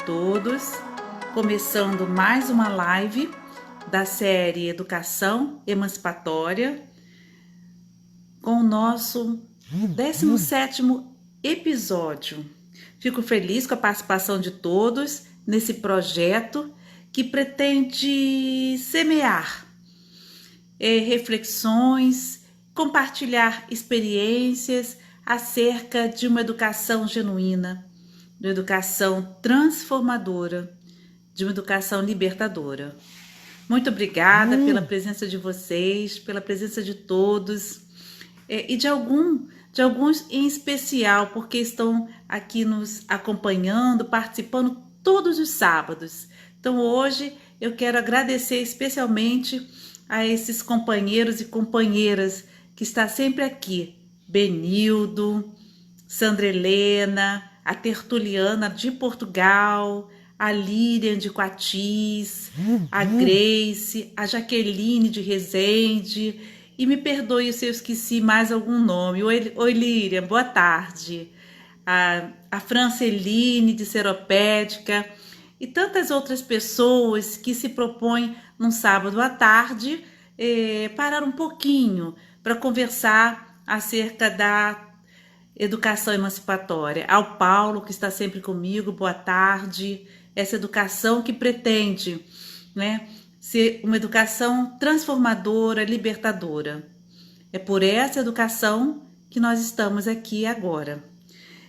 todos, começando mais uma live da série Educação Emancipatória, com o nosso 17º episódio. Fico feliz com a participação de todos nesse projeto que pretende semear reflexões, compartilhar experiências acerca de uma educação genuína, de uma educação transformadora, de uma educação libertadora. Muito obrigada pela presença de vocês, pela presença de todos e de alguns em especial, porque estão aqui nos acompanhando, participando todos os sábados. Então hoje eu quero agradecer especialmente a esses companheiros e companheiras que está sempre aqui: Benildo, Sandra Helena, a Tertuliana de Portugal, a Lilian de Coatis, a Grace, a Jaqueline de Resende, e me perdoe se eu esqueci mais algum nome. Oi Lilian, boa tarde. A Franceline de Seropédica e tantas outras pessoas que se propõem num sábado à tarde parar um pouquinho para conversar acerca da educação emancipatória. Ao Paulo, que está sempre comigo, boa tarde. Essa educação que pretende, né, ser uma educação transformadora, libertadora. É por essa educação que nós estamos aqui agora.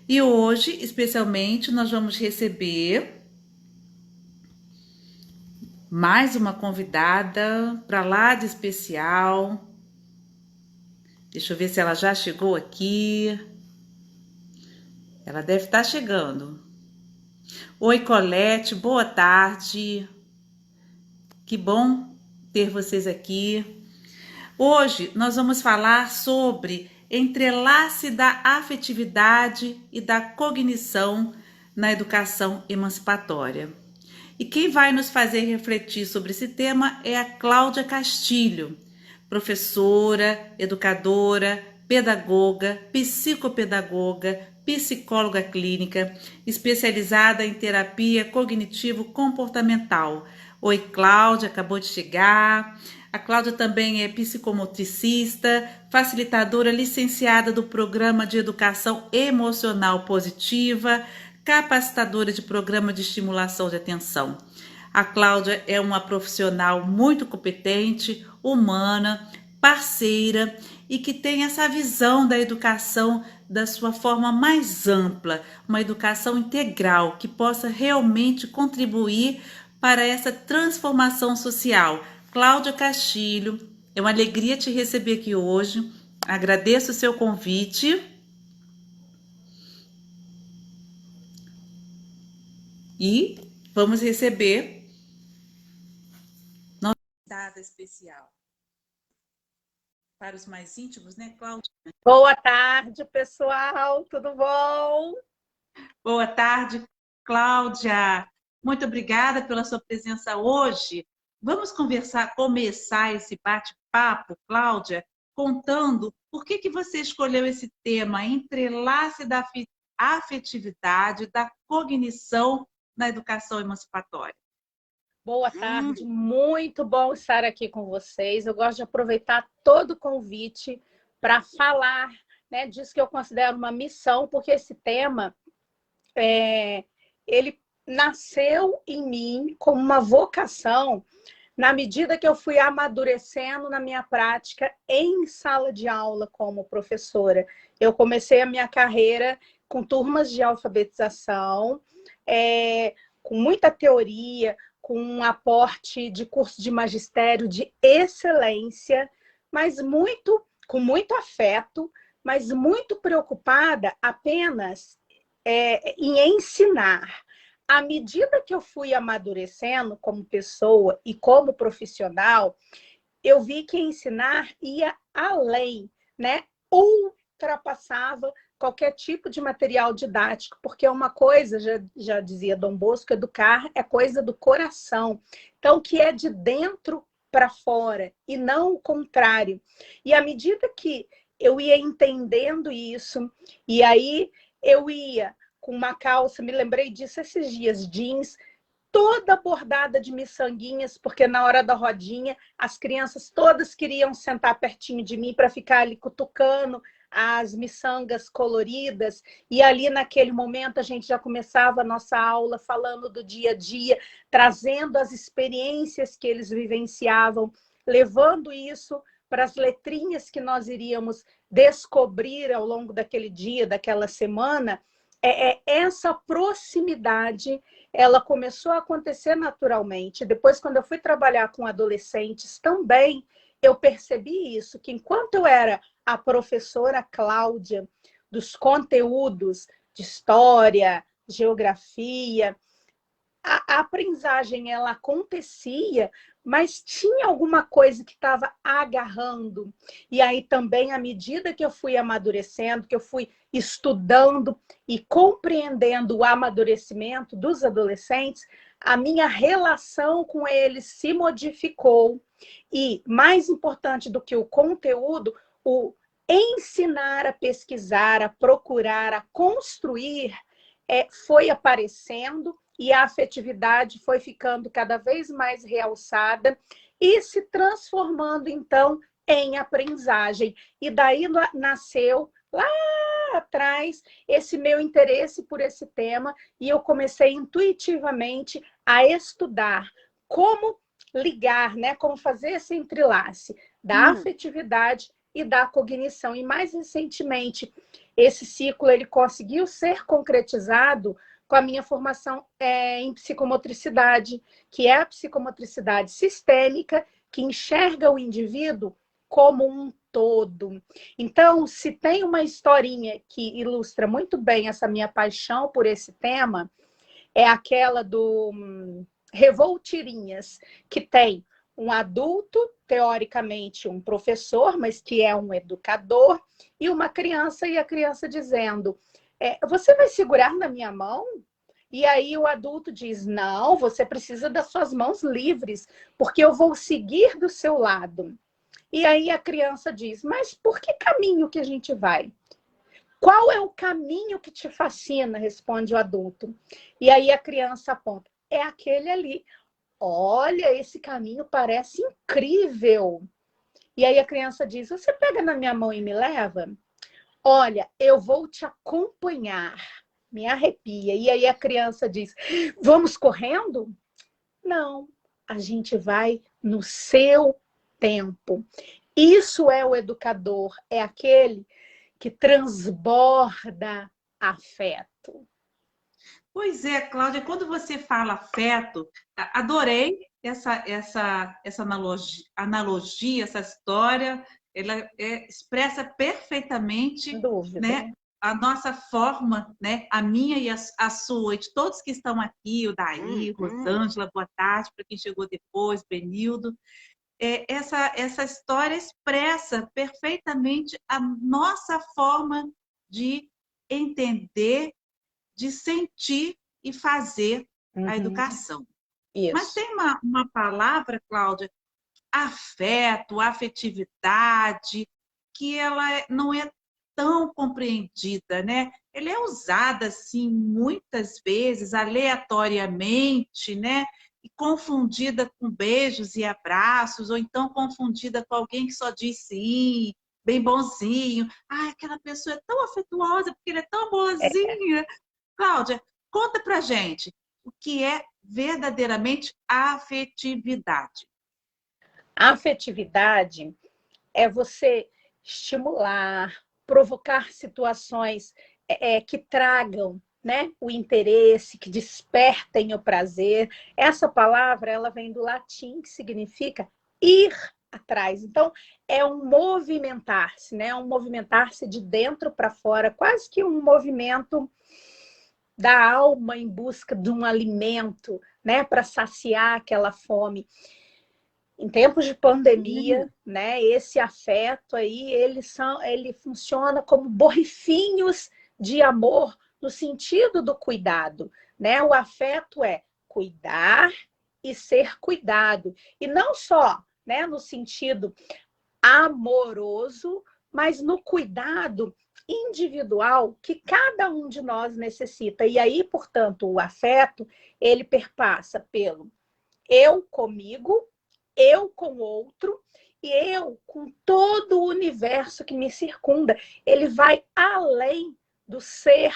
E hoje, especialmente, nós vamos receber mais uma convidada para lá de especial. Deixa eu ver se ela já chegou aqui. Ela deve estar chegando. Oi, Colete, boa tarde. Que bom ter vocês aqui. Hoje nós vamos falar sobre entrelace da afetividade e da cognição na educação emancipatória. E quem vai nos fazer refletir sobre esse tema é a Cláudia Castilho, professora, educadora, pedagoga, psicopedagoga, psicóloga clínica, especializada em terapia cognitivo-comportamental. Oi, Cláudia, acabou de chegar. A Cláudia também é psicomotricista, facilitadora licenciada do Programa de Educação Emocional Positiva, capacitadora de programa de estimulação de atenção. A Cláudia é uma profissional muito competente, humana, parceira e que tem essa visão da educação da sua forma mais ampla, uma educação integral que possa realmente contribuir para essa transformação social. Cláudia Castilho, é uma alegria te receber aqui hoje. Agradeço o seu convite. E vamos receber nossa convidada especial. Para os mais íntimos, né, Cláudia? Boa tarde, pessoal, tudo bom? Boa tarde, Cláudia. Muito obrigada pela sua presença hoje. Vamos começar esse bate-papo, Cláudia, contando por que você escolheu esse tema, entrelace da afetividade, da cognição na educação emancipatória. Boa tarde, muito bom estar aqui com vocês. Eu gosto de aproveitar todo o convite para falar, né, disso que eu considero uma missão, porque esse tema, ele nasceu em mim como uma vocação na medida que eu fui amadurecendo na minha prática em sala de aula como professora. Eu comecei a minha carreira com turmas de alfabetização, com muita teoria, com um aporte de curso de magistério de excelência, mas com muito afeto, mas muito preocupada apenas em ensinar. À medida que eu fui amadurecendo como pessoa e como profissional, eu vi que ensinar ia além, né? Ultrapassava qualquer tipo de material didático, porque uma coisa, já dizia Dom Bosco, educar é coisa do coração. Então, que é de dentro para fora e não o contrário. E à medida que eu ia entendendo isso, e aí eu ia com uma calça, me lembrei disso esses dias, jeans, toda bordada de miçanguinhas, porque na hora da rodinha as crianças todas queriam sentar pertinho de mim para ficar ali cutucando as miçangas coloridas, e ali naquele momento a gente já começava a nossa aula falando do dia a dia, trazendo as experiências que eles vivenciavam, levando isso para as letrinhas que nós iríamos descobrir ao longo daquele dia, daquela semana. Essa proximidade, ela começou a acontecer naturalmente. Depois, quando eu fui trabalhar com adolescentes também, eu percebi isso, que enquanto eu era a professora Cláudia dos conteúdos de história, geografia, a aprendizagem ela acontecia, mas tinha alguma coisa que estava agarrando. E aí também, à medida que eu fui amadurecendo, que eu fui estudando e compreendendo o amadurecimento dos adolescentes, a minha relação com eles se modificou. E, mais importante do que o conteúdo, o ensinar a pesquisar, a procurar, a construir, foi aparecendo, e a afetividade foi ficando cada vez mais realçada e se transformando, então, em aprendizagem. E daí nasceu, lá atrás, esse meu interesse por esse tema, e eu comecei intuitivamente a estudar como ligar, né, como fazer esse entrelace da afetividade e da cognição. E mais recentemente, esse ciclo ele conseguiu ser concretizado com a minha formação em psicomotricidade, que é a psicomotricidade sistêmica, que enxerga o indivíduo como um todo. Então, se tem uma historinha que ilustra muito bem essa minha paixão por esse tema, é aquela do Revoltirinhas, que tem um adulto, teoricamente um professor, mas que é um educador, e uma criança, e a criança dizendo: você vai segurar na minha mão? E aí o adulto diz: não, você precisa das suas mãos livres, porque eu vou seguir do seu lado. E aí a criança diz: mas por que caminho que a gente vai? Qual é o caminho que te fascina? Responde o adulto. E aí a criança aponta: é aquele ali. Olha, esse caminho parece incrível. E aí a criança diz: você pega na minha mão e me leva? Olha, eu vou te acompanhar. Me arrepia. E aí a criança diz: vamos correndo? Não, a gente vai no seu tempo. Isso é o educador, é aquele que transborda afeto. Pois é, Cláudia, quando você fala afeto, adorei essa analogia, essa história, ela expressa perfeitamente, Sem dúvida. né, a nossa forma, né, a minha e a sua, e de todos que estão aqui, o Daí, Rosângela, boa tarde, para quem chegou depois, Benildo. Essa história expressa perfeitamente a nossa forma de entender, de sentir e fazer a educação. Isso. Mas tem uma palavra, Cláudia, afeto, afetividade, que ela não é tão compreendida, né? Ela é usada, assim, muitas vezes, aleatoriamente, né? E confundida com beijos e abraços, ou então confundida com alguém que só diz sim, bem bonzinho. Ah, aquela pessoa é tão afetuosa, porque ele é tão boazinha. Cláudia, conta pra gente o que é verdadeiramente afetividade. A afetividade é você estimular, provocar situações que tragam, né, o interesse, que despertem o prazer. Essa palavra ela vem do latim, que significa ir atrás. Então, é um movimentar-se, né? Um movimentar-se de dentro para fora, quase que um movimento da alma em busca de um alimento, né, para saciar aquela fome. Em tempos de pandemia, né, esse afeto aí, ele funciona como borrifinhos de amor no sentido do cuidado, né? O afeto é cuidar e ser cuidado, e não só, né, no sentido amoroso, mas no cuidado individual que cada um de nós necessita. E aí, portanto, o afeto, ele perpassa pelo eu comigo, eu com o outro e eu com todo o universo que me circunda. Ele vai além do ser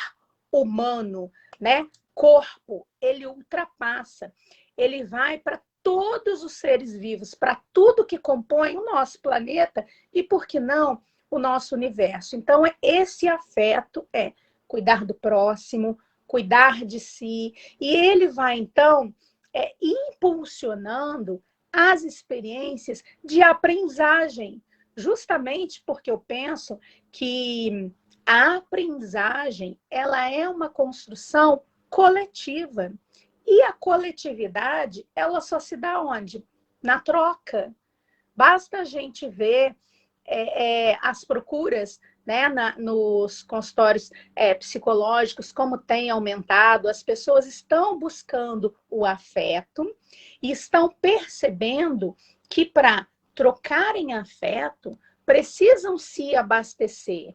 humano, né? Corpo, ele ultrapassa. Ele vai para todos os seres vivos, para tudo que compõe o nosso planeta e, por que não, o nosso universo. Então, esse afeto é cuidar do próximo, cuidar de si, e ele vai, então, impulsionando as experiências de aprendizagem, justamente porque eu penso que a aprendizagem ela é uma construção coletiva. E a coletividade, ela só se dá onde? Na troca. Basta a gente ver as procuras, né, nos consultórios psicológicos, como tem aumentado, as pessoas estão buscando o afeto e estão percebendo que para trocarem afeto, precisam se abastecer.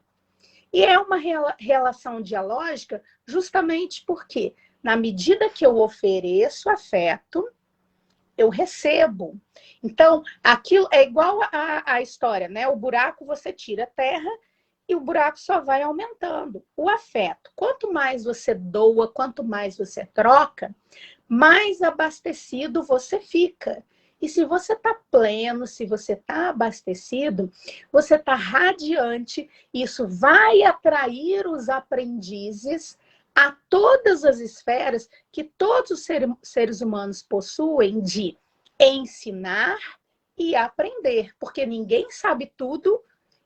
E é uma relação dialógica justamente porque, na medida que eu ofereço afeto, eu recebo. Então, aquilo é igual a história, né? O buraco você tira a terra e o buraco só vai aumentando. O afeto, quanto mais você doa, quanto mais você troca, mais abastecido você fica. E se você está pleno, se você está abastecido, você está radiante, isso vai atrair os aprendizes a todas as esferas que todos os seres humanos possuem de ensinar e aprender, porque ninguém sabe tudo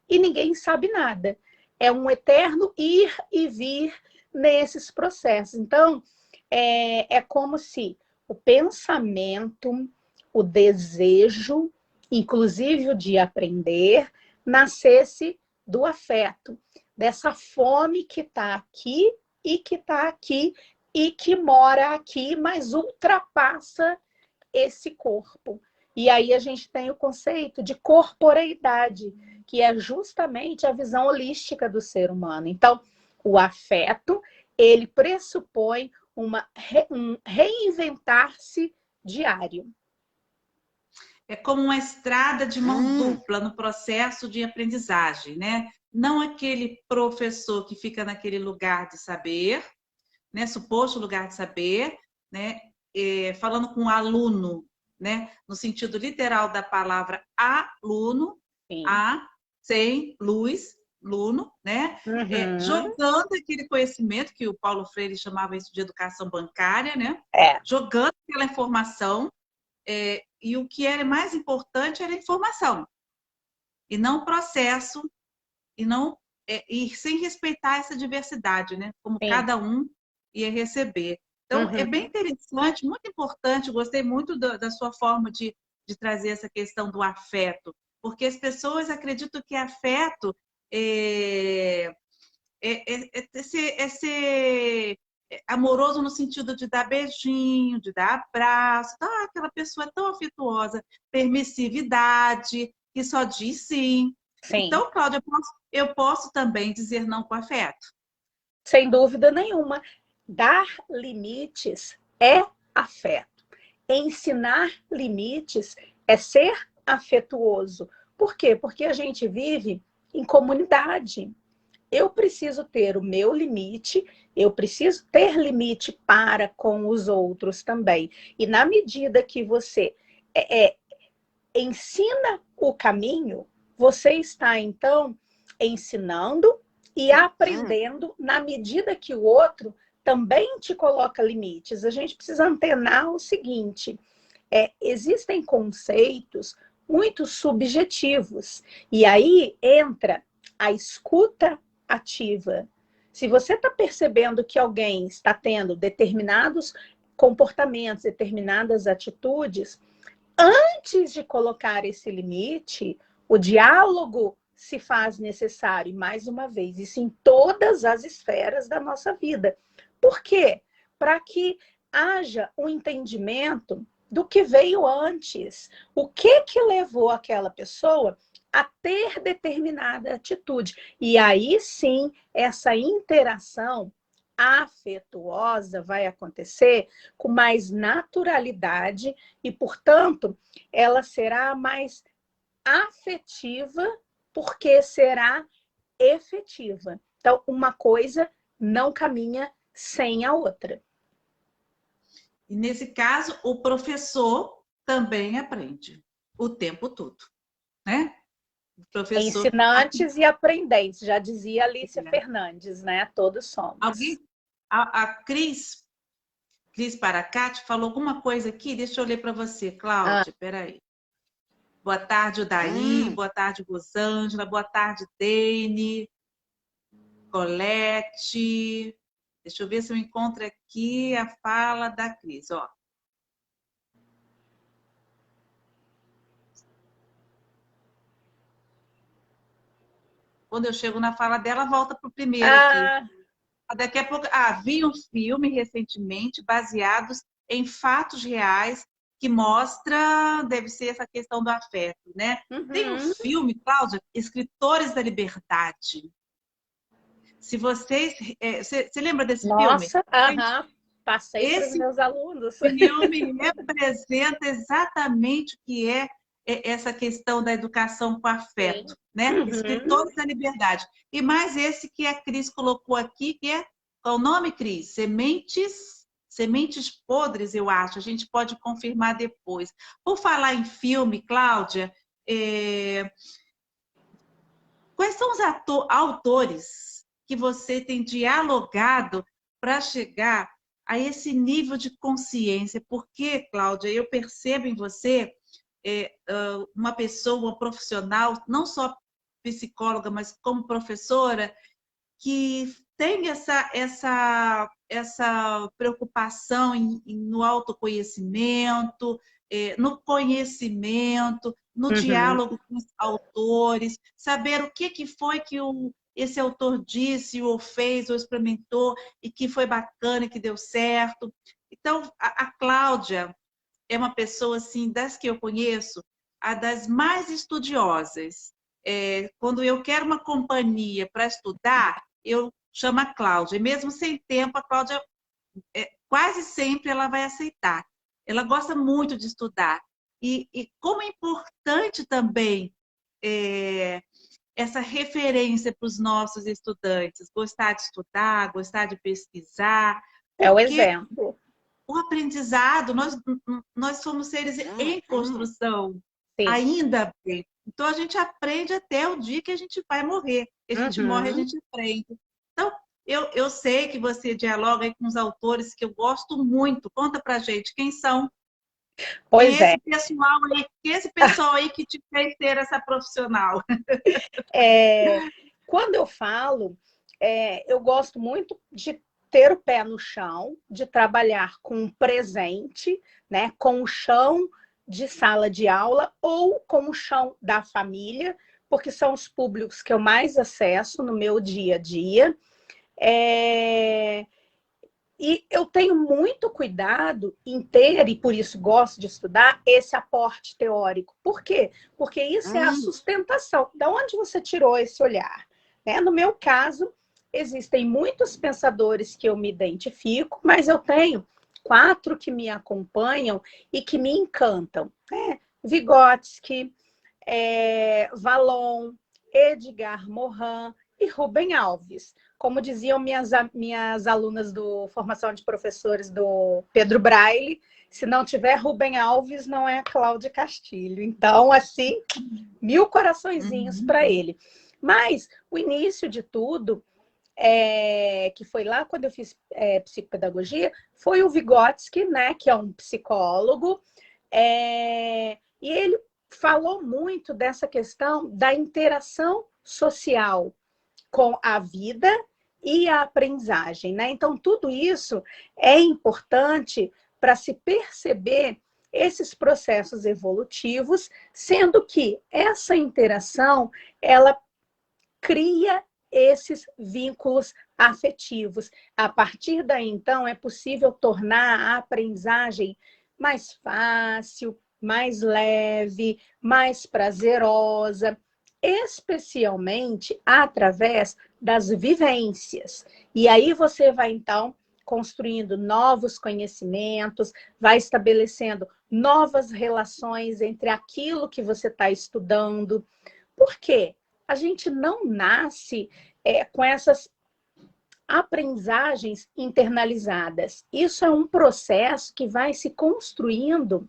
e ninguém sabe nada. É um eterno ir e vir nesses processos. Então, é como se o pensamento, o desejo, inclusive o de aprender, nascesse do afeto, dessa fome que está aqui e que está aqui e que mora aqui, mas ultrapassa esse corpo. E aí a gente tem o conceito de corporeidade, que é justamente a visão holística do ser humano. Então, o afeto, ele pressupõe um reinventar-se diário. É como uma estrada de mão dupla no processo de aprendizagem, né? Não aquele professor que fica naquele lugar de saber, né? Suposto lugar de saber, né? Falando com o aluno, né? No sentido literal da palavra aluno, Sim. sem luz, luno, né? Uhum. Jogando aquele conhecimento que o Paulo Freire chamava isso de educação bancária, né? Jogando aquela informação, e o que era mais importante era a informação, e não o processo, e sem respeitar essa diversidade, né? Como Sim. cada um ia receber. Então, é bem interessante, muito importante, gostei muito da sua forma de trazer essa questão do afeto, porque as pessoas acreditam que afeto é ser amoroso no sentido de dar beijinho, de dar abraço, aquela pessoa é tão afetuosa, permissividade, que só diz sim. Sim. Então, Cláudia, eu posso também dizer não com afeto? Sem dúvida nenhuma. Dar limites é afeto. Ensinar limites é ser afetuoso. Por quê? Porque a gente vive em comunidade. Eu preciso ter o meu limite, eu preciso ter limite para com os outros também. E na medida que você ensina o caminho, você está, então, ensinando e aprendendo na medida que o outro também te coloca limites. A gente precisa antenar o seguinte, existem conceitos muito subjetivos, e aí entra a escuta ativa. Se você está percebendo que alguém está tendo determinados comportamentos, determinadas atitudes, antes de colocar esse limite, o diálogo se faz necessário, mais uma vez, isso em todas as esferas da nossa vida. Por quê? Para que haja um entendimento do que veio antes. O que levou aquela pessoa a ter determinada atitude. E aí sim, essa interação afetuosa vai acontecer com mais naturalidade e, portanto, ela será mais afetiva porque será efetiva. Então, uma coisa não caminha sem a outra. E nesse caso, o professor também aprende o tempo todo, né? O professor. Ensinantes e aprendentes, já dizia Alicia Fernandes, né? Todos somos. Alguém, a Cris Paracate falou alguma coisa aqui, deixa eu ler para você, Cláudia, peraí. Boa tarde, Odaí, boa tarde, Rosângela, boa tarde, Dene, Colete. Deixa eu ver se eu encontro aqui a fala da Cris, ó. Quando eu chego na fala dela, volta para o primeiro aqui. Daqui a pouco, vi um filme recentemente baseados em fatos reais que mostra, deve ser essa questão do afeto, né? Tem um filme, Cláudia, Escritores da Liberdade. Se vocês, você lembra desse filme? Nossa, passei para os meus alunos. Esse filme representa exatamente o que é essa questão da educação com afeto, né? Escritores da Liberdade. E mais esse que a Cris colocou aqui, que é, qual o nome, Cris? Sementes Podres, eu acho. A gente pode confirmar depois. Por falar em filme, Cláudia, quais são os autores que você tem dialogado para chegar a esse nível de consciência? Porque, Cláudia, eu percebo em você uma pessoa, uma profissional, não só psicóloga, mas como professora, que tem essa preocupação no autoconhecimento, no conhecimento, no diálogo com os autores, saber o que foi que esse autor disse, ou fez, ou experimentou, e que foi bacana, e que deu certo. Então, a Cláudia é uma pessoa, assim, das que eu conheço, a das mais estudiosas. Quando eu quero uma companhia para estudar, eu chamo a Cláudia. E mesmo sem tempo, a Cláudia, quase sempre, ela vai aceitar. Ela gosta muito de estudar. E como é importante também essa referência para os nossos estudantes, gostar de estudar, gostar de pesquisar. É o exemplo. O aprendizado, nós somos seres em construção, Sim. ainda bem. Então, a gente aprende até o dia que a gente vai morrer. A gente morre, a gente aprende. Então, eu sei que você dialoga aí com os autores que eu gosto muito. Conta pra gente quem são. Pois é. Esse pessoal aí que te fez ser essa profissional. Quando eu falo, eu gosto muito de ter o pé no chão, de trabalhar com o presente, né, com o chão de sala de aula ou com o chão da família, porque são os públicos que eu mais acesso no meu dia a dia. E eu tenho muito cuidado em ter, e por isso gosto de estudar, esse aporte teórico. Por quê? Porque isso é a sustentação. Da onde você tirou esse olhar? No meu caso, existem muitos pensadores que eu me identifico, mas eu tenho 4 que me acompanham e que me encantam. Vygotsky, Vallon, Edgar Morin e Rubem Alves. Como diziam minhas alunas do Formação de Professores do Pedro Braille, se não tiver Rubem Alves, não é Cláudia Castilho. Então, assim, 1000 coraçõezinhos para ele. Mas o início de tudo, que foi lá quando eu fiz psicopedagogia, foi o Vygotsky, né, que é um psicólogo, e ele falou muito dessa questão da interação social com a vida e a aprendizagem, né? Então, tudo isso é importante para se perceber esses processos evolutivos, sendo que essa interação, ela cria esses vínculos afetivos. A partir daí, então, é possível tornar a aprendizagem mais fácil, mais leve, mais prazerosa. especialmente através das vivências. E aí você vai, então, construindo novos conhecimentos, vai estabelecendo novas relações entre aquilo que você está estudando. Por quê? A gente não nasce com essas aprendizagens internalizadas. Isso é um processo que vai se construindo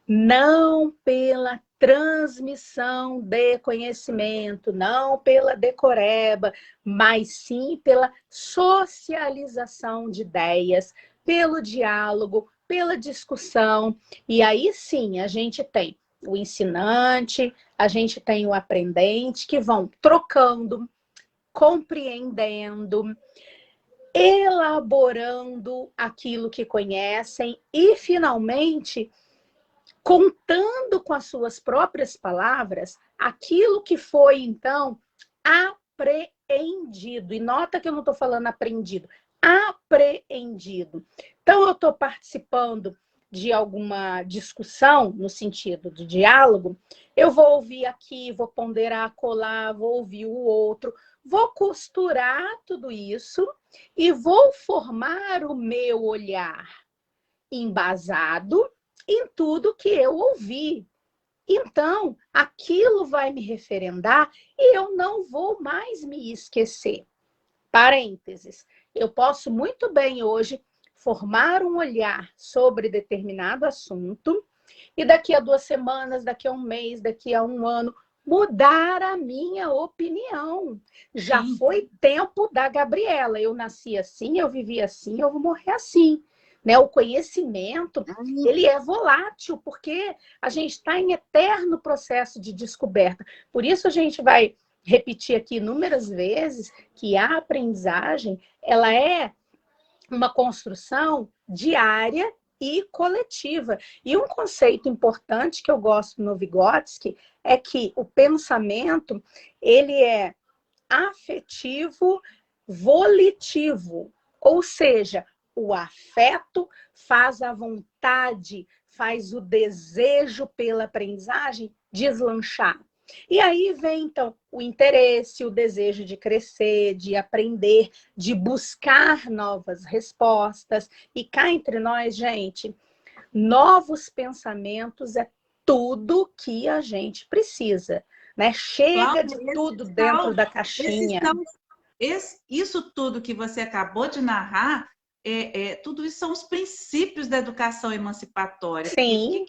não pela transmissão de conhecimento, não pela decoreba, mas sim pela socialização de ideias, pelo diálogo, pela discussão. E aí sim, a gente tem o ensinante, a gente tem o aprendente, que vão trocando, compreendendo, elaborando aquilo que conhecem e, finalmente, contando com as suas próprias palavras aquilo que foi, então, apreendido. E nota que eu não estou falando aprendido, apreendido. Então, eu estou participando de alguma discussão, no sentido de diálogo, eu vou ouvir aqui, vou ponderar acolá, vou ouvir o outro, vou costurar tudo isso e vou formar o meu olhar embasado em tudo que eu ouvi. Então, aquilo vai me referendar e eu não vou mais me esquecer. Parênteses. Eu posso muito bem hoje formar um olhar sobre determinado assunto e daqui a 2 semanas, daqui a um mês, daqui a um ano, mudar a minha opinião. Já Sim. foi tempo da Gabriela. Eu nasci assim, eu vivi assim, eu vou morrer assim. Né? O conhecimento, ele é volátil, porque a gente está em eterno processo de descoberta. Por isso a gente vai repetir aqui inúmeras vezes que a aprendizagem, ela é uma construção diária e coletiva. E um conceito importante que eu gosto no Vygotsky é que o pensamento, ele é afetivo, volitivo, ou seja, o afeto faz a vontade, faz o desejo pela aprendizagem deslanchar. E aí vem, então, o interesse, o desejo de crescer, de aprender, de buscar novas respostas. E cá entre nós, gente, novos pensamentos é tudo que a gente precisa. Né? Chega de tudo dentro da caixinha. Isso tudo que você acabou de narrar, tudo isso são os princípios da educação emancipatória. Sim.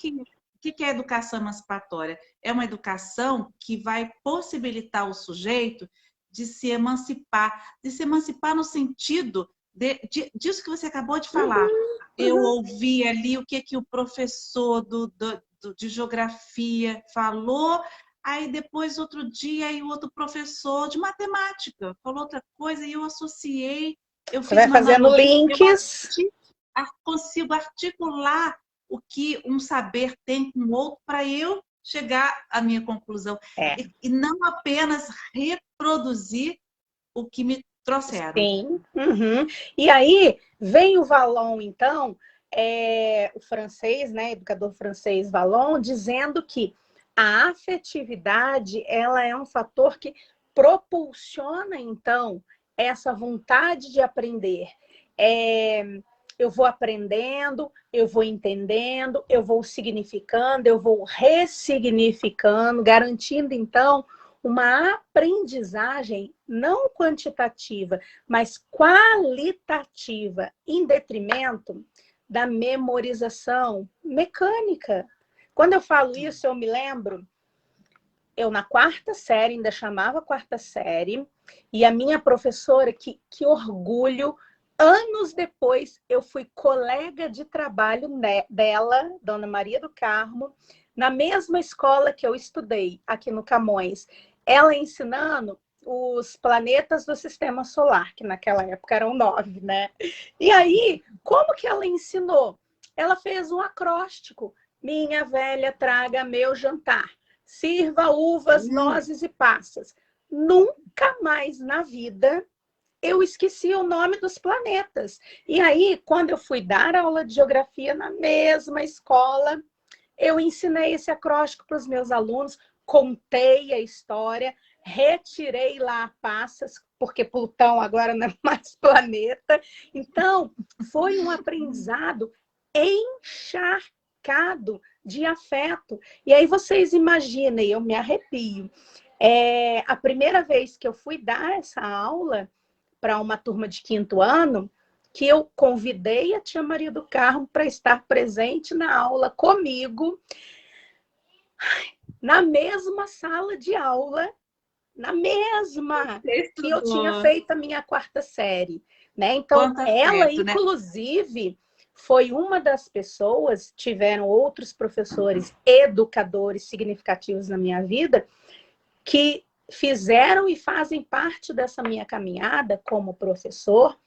O que é a educação emancipatória? É uma educação que vai possibilitar o sujeito de se emancipar no sentido disso que você acabou de falar. Eu ouvi ali o que o professor de geografia falou, aí depois outro dia aí o outro professor de matemática falou outra coisa e eu associei, eu Você fiz vai uma fazendo analogia, links. eu consigo articular o que um saber tem com o outro para eu chegar à minha conclusão. E não apenas reproduzir o que me trouxeram. Sim. Uhum. E aí vem o Vallon, então, o francês, né, educador francês Vallon, dizendo que a afetividade, ela é um fator que propulsiona, então, essa vontade de aprender. Eu vou aprendendo, eu vou entendendo, eu vou significando, eu vou ressignificando, garantindo, então, uma aprendizagem não quantitativa, mas qualitativa, em detrimento da memorização mecânica. Quando eu falo isso, eu me lembro, eu na 4ª série, ainda chamava 4ª série, e a minha professora, que orgulho, anos depois, eu fui colega de trabalho dela, Dona Maria do Carmo, na mesma escola que eu estudei, aqui no Camões. Ela ensinando os planetas do sistema solar, que naquela época eram 9, né? E aí, como que ela ensinou? Ela fez um acróstico. Minha velha, traga meu jantar. Sirva uvas, nozes e passas. Nunca mais na vida eu esqueci o nome dos planetas. E aí, quando eu fui dar aula de geografia na mesma escola, eu ensinei esse acróstico para os meus alunos contei a história, retirei lá passas, porque Plutão agora não é mais planeta. Então, foi um aprendizado encharcado de afeto. E aí vocês imaginem, eu me arrepio. A primeira vez que eu fui dar essa aula para uma turma de 5º ano, que eu convidei a tia Maria do Carmo para estar presente na aula comigo, na mesma sala de aula, na mesma que eu tinha feito a minha 4ª série, né? Então, Quanto ela, afeto, né? inclusive, foi uma das pessoas, tiveram outros professores, educadores significativos na minha vida, que fizeram e fazem parte dessa minha caminhada como professor,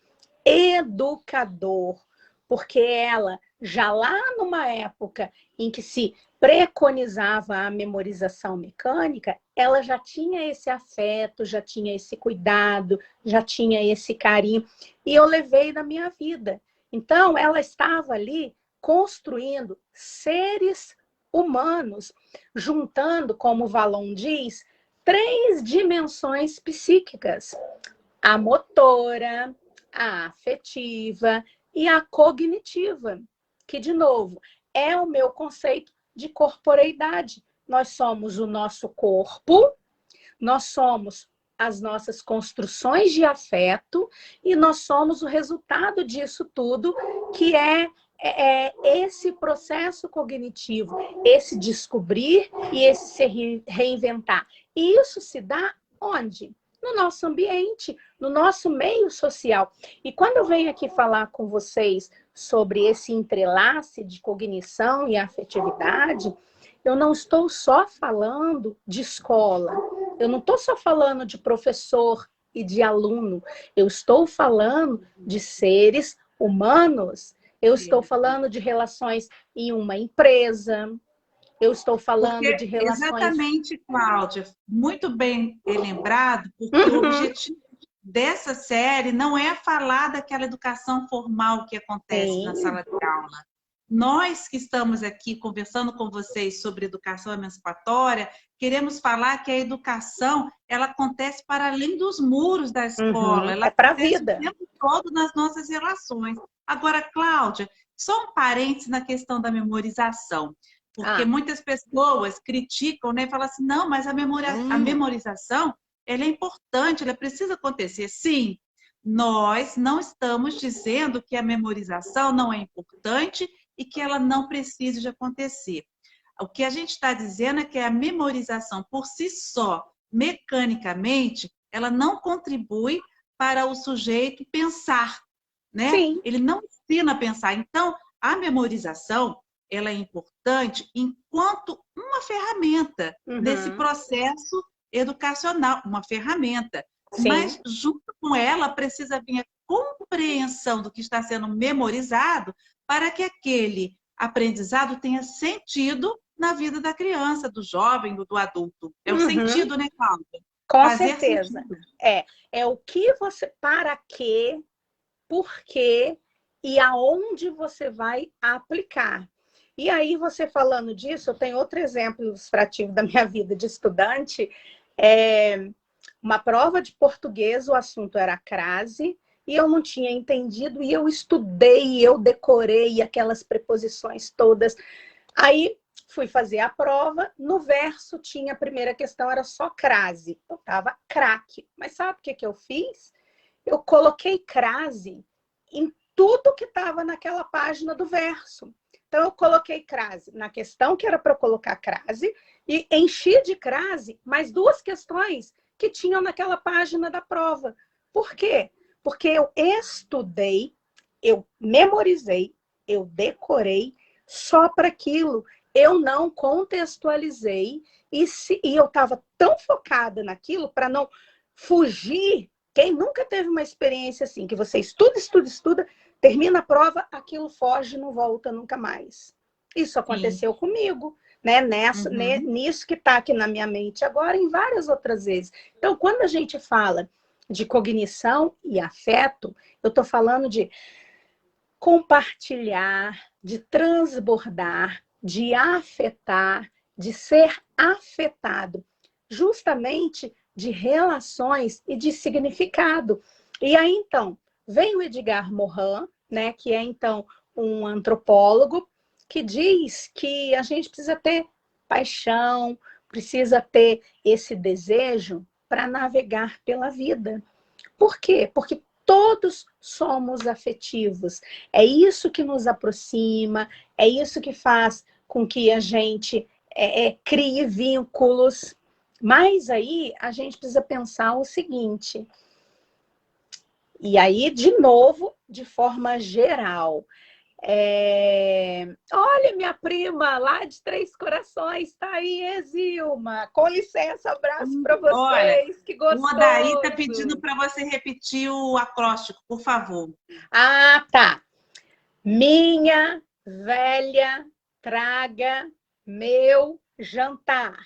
educador, porque ela, já lá numa época em que se preconizava a memorização mecânica, ela já tinha esse afeto, já tinha esse cuidado, já tinha esse carinho, e eu levei na minha vida. Então, ela estava ali construindo seres humanos, juntando, como Valon diz, 3 dimensões psíquicas: a motora, a afetiva e a cognitiva, que, de novo, é o meu conceito de corporeidade. Nós somos o nosso corpo, nós somos as nossas construções de afeto e nós somos o resultado disso tudo, que é esse processo cognitivo, esse descobrir e esse se reinventar. E isso se dá onde? No nosso ambiente, no nosso meio social. E quando eu venho aqui falar com vocês sobre esse entrelace de cognição e afetividade, eu não estou só falando de escola, eu não estou só falando de professor e de aluno, eu estou falando de seres humanos, eu estou falando de relações em uma empresa, eu estou falando de relações... Exatamente, Cláudia, muito bem lembrado, porque o objetivo dessa série não é falar daquela educação formal que acontece na sala de aula. Nós que estamos aqui conversando com vocês sobre educação emancipatória, queremos falar que a educação, ela acontece para além dos muros da escola, ela para a acontece vida. o tempo todo nas nossas relações. Agora, Cláudia, só um parênteses na questão da memorização, porque muitas pessoas criticam, né, e falam assim, não, mas a memorização, ela é importante, ela precisa acontecer. Sim, nós não estamos dizendo que a memorização não é importante e que ela não precise de acontecer. O que a gente está dizendo é que a memorização por si só, mecanicamente, ela não contribui para o sujeito pensar, né? Sim. Ele não ensina a pensar. Então, a memorização, ela é importante enquanto uma ferramenta nesse processo educacional, uma ferramenta. Sim. Mas, junto com ela, precisa vir a compreensão do que está sendo memorizado para que aquele aprendizado tenha sentido na vida da criança, do jovem, do adulto. É o sentido, né, Cláudia? Com certeza. Sentido. É o que você, para quê, por quê e aonde você vai aplicar. E aí, você falando disso, eu tenho outro exemplo ilustrativo da minha vida de estudante. Uma prova de português, o assunto era crase, e eu não tinha entendido, e eu estudei, eu decorei aquelas preposições todas. Aí, fui fazer a prova, no verso tinha a primeira questão, era só crase. Eu estava craque. Mas sabe o que eu fiz? Eu coloquei crase em tudo que estava naquela página do verso. Então, eu coloquei crase na questão que era para eu colocar crase e enchi de crase mais 2 questões que tinham naquela página da prova. Por quê? Porque eu estudei, eu memorizei, eu decorei só para aquilo. Eu não contextualizei e eu estava tão focada naquilo para não fugir. Quem nunca teve uma experiência assim, que você estuda, termina a prova, aquilo foge e não volta nunca mais. Isso aconteceu comigo, né? Nisso que está aqui na minha mente agora, em várias outras vezes. Então, quando a gente fala de cognição e afeto, eu estou falando de compartilhar, de transbordar, de afetar de ser afetado, justamente de relações e de significado. E aí, então, vem o Edgar Morin, né, que é, então, um antropólogo, que diz que a gente precisa ter paixão, precisa ter esse desejo para navegar pela vida. Por quê? Porque todos somos afetivos. É isso que nos aproxima, é isso que faz com que a gente crie vínculos. Mas aí a gente precisa pensar o seguinte, e aí, de novo, de forma geral. Olha, minha prima lá de Três Corações, está aí, Exilma. Com licença, abraço para Olha, vocês, que o Odaí está gostoso. pedindo para você repetir o acróstico, por favor. Ah, tá. Minha velha traga meu jantar.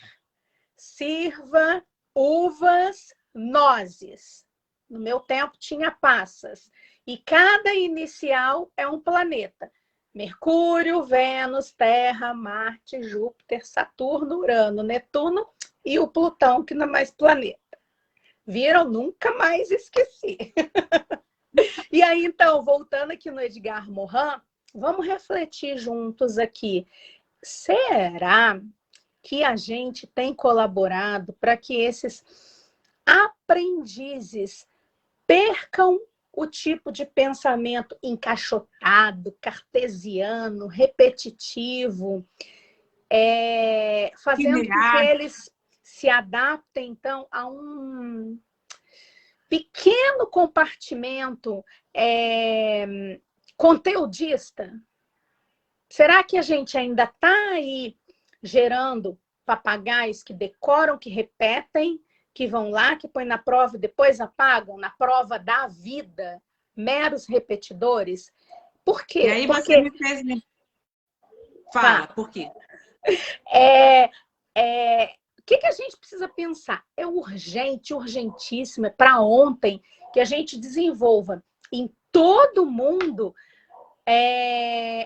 Sirva uvas, nozes. No meu tempo tinha passas. E cada inicial é um planeta. Mercúrio, Vênus, Terra, Marte, Júpiter, Saturno, Urano, Netuno e o Plutão, que não é mais planeta. Viram? Nunca mais esqueci. E aí, então, voltando aqui no Edgar Morin, vamos refletir juntos aqui. Será que a gente tem colaborado para que esses aprendizes percam o tipo de pensamento encaixotado, cartesiano, repetitivo, fazendo com que Linear. eles se adaptem, então, a um pequeno compartimento conteudista? Será que a gente ainda está aí gerando papagaios que decoram, que repetem, que vão lá, que põem na prova e depois apagam, na prova da vida, meros repetidores? Por E quê? aí você Porque me fez... Fala, por quê? é, o que a gente precisa pensar? É urgente, urgentíssimo, é para ontem que a gente desenvolva em todo mundo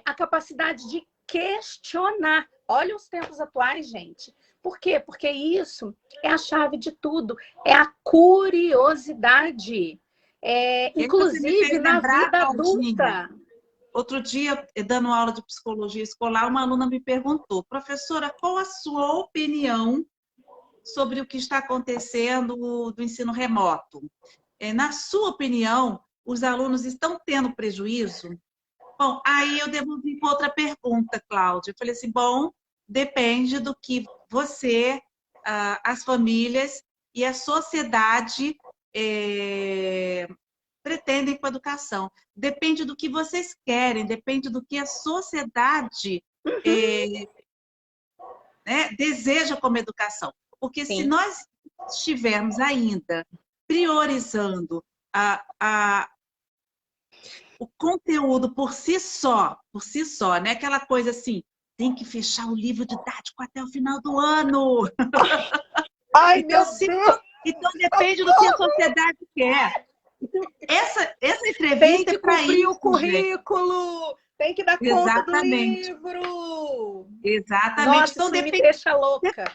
a capacidade de questionar. Olha os tempos atuais, gente. Por quê? Porque isso é a chave de tudo. É a curiosidade. E aí você me Inclusive fez na lembrar, vida Claudinha, adulta. outro dia, dando aula de psicologia escolar, uma aluna me perguntou: professora, qual a sua opinião sobre o que está acontecendo do ensino remoto? Na sua opinião, os alunos estão tendo prejuízo? Bom, aí eu devolvi com outra pergunta, Cláudia. Eu falei assim, bom, depende do que você, as famílias e a sociedade pretendem com a educação. Depende do que vocês querem, depende do que a sociedade deseja como educação. Porque se Sim. nós estivermos ainda priorizando o conteúdo por si só, né? Aquela coisa assim, tem que fechar o livro didático até o final do ano. Ai, Então, meu Deus! então depende do que a sociedade quer. Então, essa Tem entrevista é que para cumprir o isso, gente. currículo! Tem que dar conta do Exatamente. livro! Exatamente. Nossa, Então, isso me deixa louca.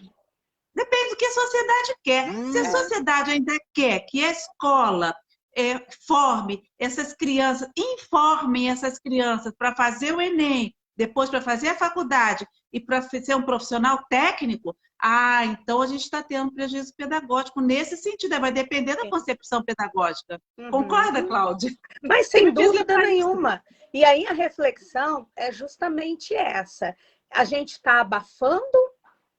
depende do que a sociedade quer. Se a sociedade ainda quer que a escola forme essas crianças, informe essas crianças para fazer o Enem, depois para fazer a faculdade e para ser um profissional técnico, então a gente está tendo prejuízo pedagógico nesse sentido. Vai depender da concepção pedagógica. Concorda, Cláudia? Mas Você sem me fez dúvida lembrar isso. nenhuma. E aí a reflexão é justamente essa. A gente está abafando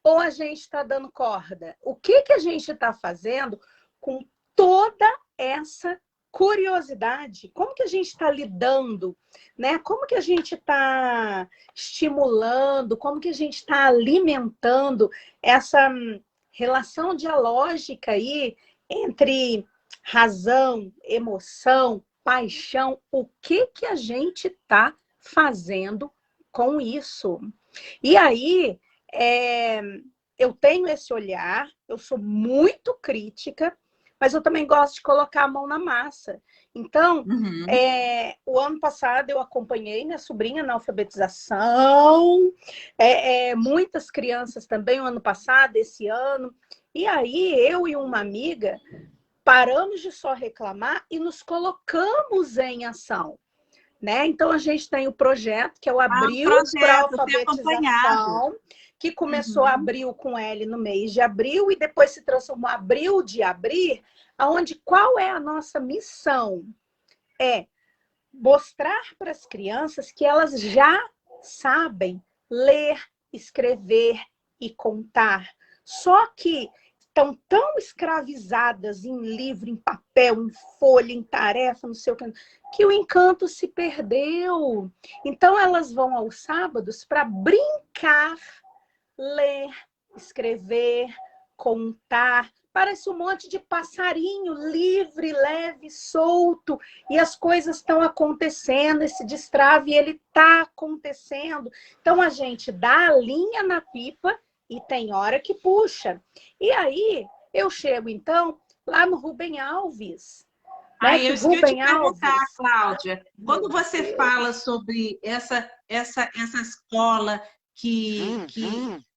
ou a gente está dando corda? O que a gente está fazendo com toda essa curiosidade? Como que a gente está lidando, né? Como que a gente está estimulando? Como que a gente está alimentando essa relação dialógica aí entre razão, emoção, paixão? O que a gente está fazendo com isso? E aí, eu tenho esse olhar, eu sou muito crítica, mas eu também gosto de colocar a mão na massa. Então, Uhum. o ano passado eu acompanhei minha sobrinha na alfabetização, muitas crianças também o ano passado, esse ano. E aí, eu e uma amiga paramos de só reclamar e nos colocamos em ação. Né? Então, a gente tem o projeto, que é o Ah, um Abril para projeto, ser acompanhado. Alfabetização, que começou Uhum. abril com L no mês de abril e depois se transformou Abril de Abrir, aonde qual é a nossa missão? É mostrar para as crianças que elas já sabem ler, escrever e contar. Só que estão tão escravizadas em livro, em papel, em folha, em tarefa, não sei o que o encanto se perdeu. Então elas vão aos sábados para brincar, ler, escrever, contar. Parece um monte de passarinho livre, leve, solto, e as coisas estão acontecendo, esse destrave ele está acontecendo. Então a gente dá a linha na pipa e tem hora que puxa. E aí eu chego então lá no Rubem Alves, né? Aí, Que isso que eu ia te Rubem perguntar, Alves, Cláudia. meu Quando você Deus, fala sobre essa escola que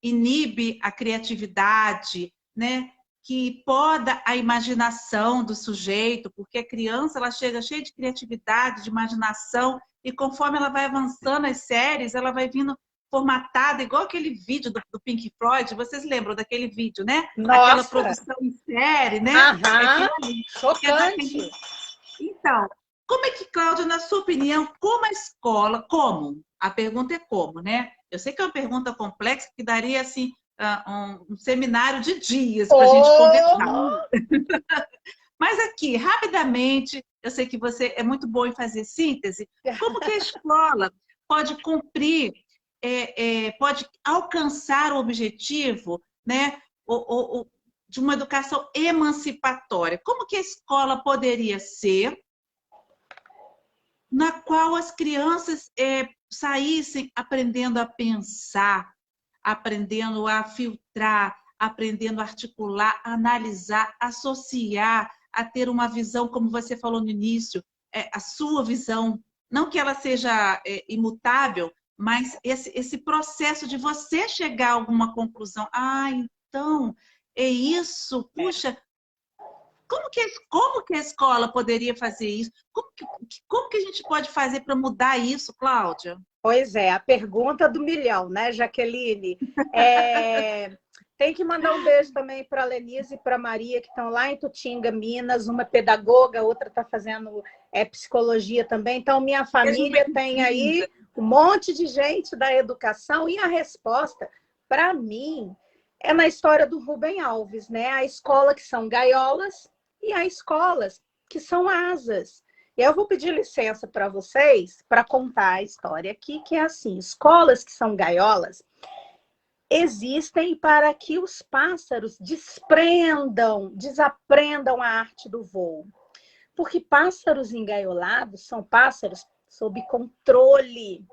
inibe a criatividade, né? Que poda a imaginação do sujeito, porque a criança ela chega cheia de criatividade, de imaginação, e conforme ela vai avançando as séries, ela vai vindo formatada, igual aquele vídeo do Pink Floyd, vocês lembram daquele vídeo, né? Aquela nossa, produção em série, né? É aham, aquilo ali. Que é chocante. daquele então, como é que, Cláudia, na sua opinião, como a escola, como? A pergunta é como, né? Eu sei que é uma pergunta complexa que daria assim um seminário de dias para a gente conversar. Oh! Mas aqui, rapidamente, eu sei que você é muito bom em fazer síntese. Como que a escola pode cumprir, pode alcançar o objetivo, né, de uma educação emancipatória? Como que a escola poderia ser na qual as crianças saíssem aprendendo a pensar, aprendendo a filtrar, aprendendo a articular, a analisar, associar, a ter uma visão, como você falou no início, a sua visão, não que ela seja imutável, mas esse processo de você chegar a alguma conclusão. Ah, então, é isso, puxa, como que a escola poderia fazer isso? Como que a gente pode fazer para mudar isso, Cláudia? Pois é, a pergunta do milhão, né, Jaqueline? Tem que mandar um beijo também para a Lenise e para a Maria, que estão lá em Tutinga, Minas, uma pedagoga, outra está fazendo psicologia também. Então, minha Sejam família tem bem-vindas. aí um monte de gente da educação, e a resposta, para mim, é na história do Rubem Alves, né? A escola que são gaiolas e a escolas que são asas. E eu vou pedir licença para vocês para contar a história aqui, que é assim: escolas que são gaiolas existem para que os pássaros desaprendam a arte do voo. Porque pássaros engaiolados são pássaros sob controle.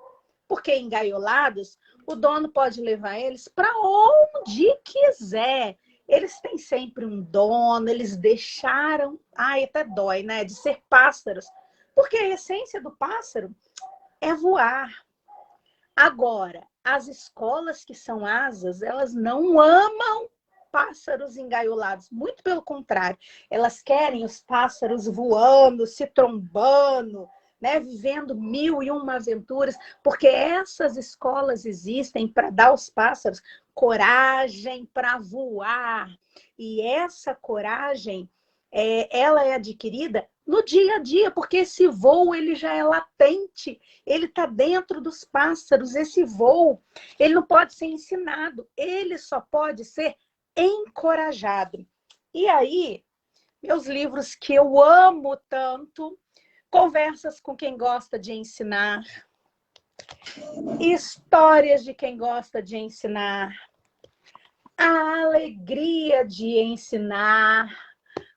Porque engaiolados, o dono pode levar eles para onde quiser. Eles têm sempre um dono, eles deixaram, ai, até dói, né, de ser pássaros. Porque a essência do pássaro é voar. Agora, as escolas que são asas, elas não amam pássaros engaiolados, muito pelo contrário, elas querem os pássaros voando, se trombando, né, vivendo mil e uma aventuras, porque essas escolas existem para dar aos pássaros coragem para voar. E essa coragem, ela é adquirida no dia a dia, porque esse voo ele já é latente, ele está dentro dos pássaros. Esse voo ele não pode ser ensinado, ele só pode ser encorajado. E aí, meus livros que eu amo tanto, Conversas com quem gosta de ensinar, Histórias de quem gosta de ensinar, A alegria de ensinar,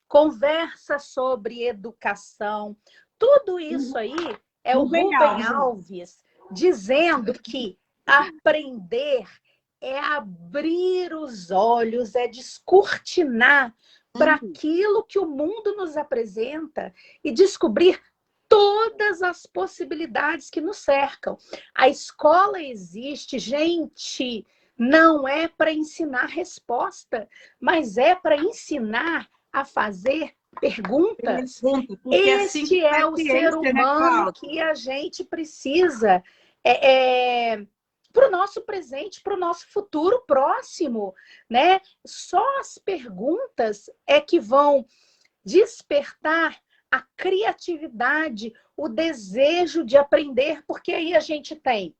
Conversa sobre educação. Tudo isso aí é o Rubem Rubem Alves. Alves dizendo que aprender é abrir os olhos, é descortinar para aquilo que o mundo nos apresenta e descobrir todas as possibilidades que nos cercam. A escola existe, gente, não é para ensinar resposta, mas é para ensinar a fazer perguntas. Porque assim Este como é a o ser ciência, né, humano Cláudia? que a gente precisa para o nosso presente, para o nosso futuro próximo, né? Só as perguntas é que vão despertar a criatividade, o desejo de aprender, porque aí a gente tem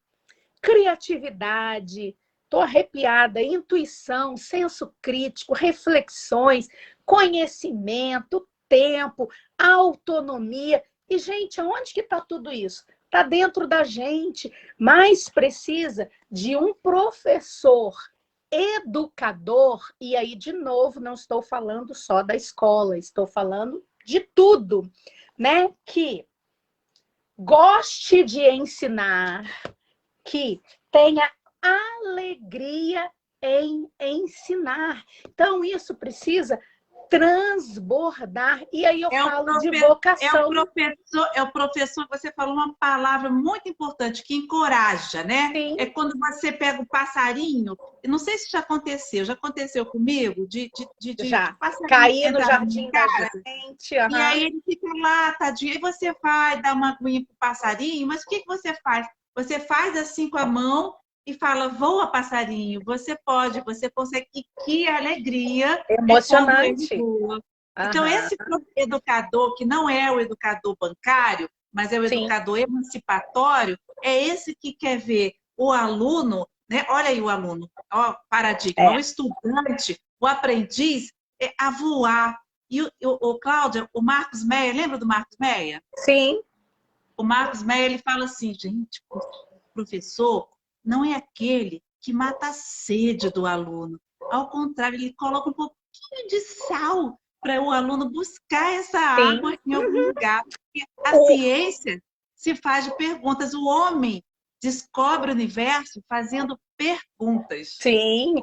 criatividade, estou arrepiada, intuição, senso crítico, reflexões, conhecimento, tempo, autonomia. E, gente, aonde que está tudo isso? Está dentro da gente, mas precisa de um professor educador, e aí, de novo, não estou falando só da escola, estou falando de tudo, né? Que goste de ensinar, que tenha alegria em ensinar. Então, isso precisa transbordar. E aí eu É o, falo de profe... vocação. é o professor, você falou uma palavra muito importante, que encoraja, né? Sim, É quando você pega o passarinho, eu não sei se já aconteceu comigo, de já. passarinho Caí no entrar na minha jardim da casa, gente. e Uhum. aí ele fica lá, tadinho, aí você vai dar uma aguinha pro passarinho, mas o que você faz? Você faz assim com a mão e fala, voa, passarinho, você pode, você consegue, e que alegria é quando ele Emocionante. voa. Então, Uhum. esse educador, que não é o educador bancário, mas é o Sim, educador emancipatório, é esse que quer ver o aluno, né? Olha aí o aluno, ó, paradigma, o é. estudante, o aprendiz, a voar. E o Cláudia, o Marcos Meyer, lembra do Marcos Meyer? Sim, O Marcos Meyer, ele fala assim, gente, o professor não é aquele que mata a sede do aluno. Ao contrário, ele coloca um pouquinho de sal para o aluno buscar essa sim. água em algum lugar. Porque a O, ciência se faz de perguntas. O homem descobre o universo fazendo perguntas. Sim.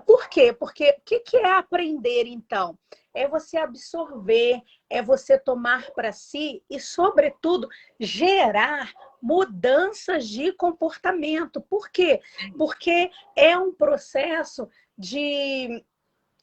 Por quê? Porque o que é aprender, então? É você absorver, é você tomar para si e, sobretudo, gerar mudanças de comportamento. Por quê? Porque é um processo de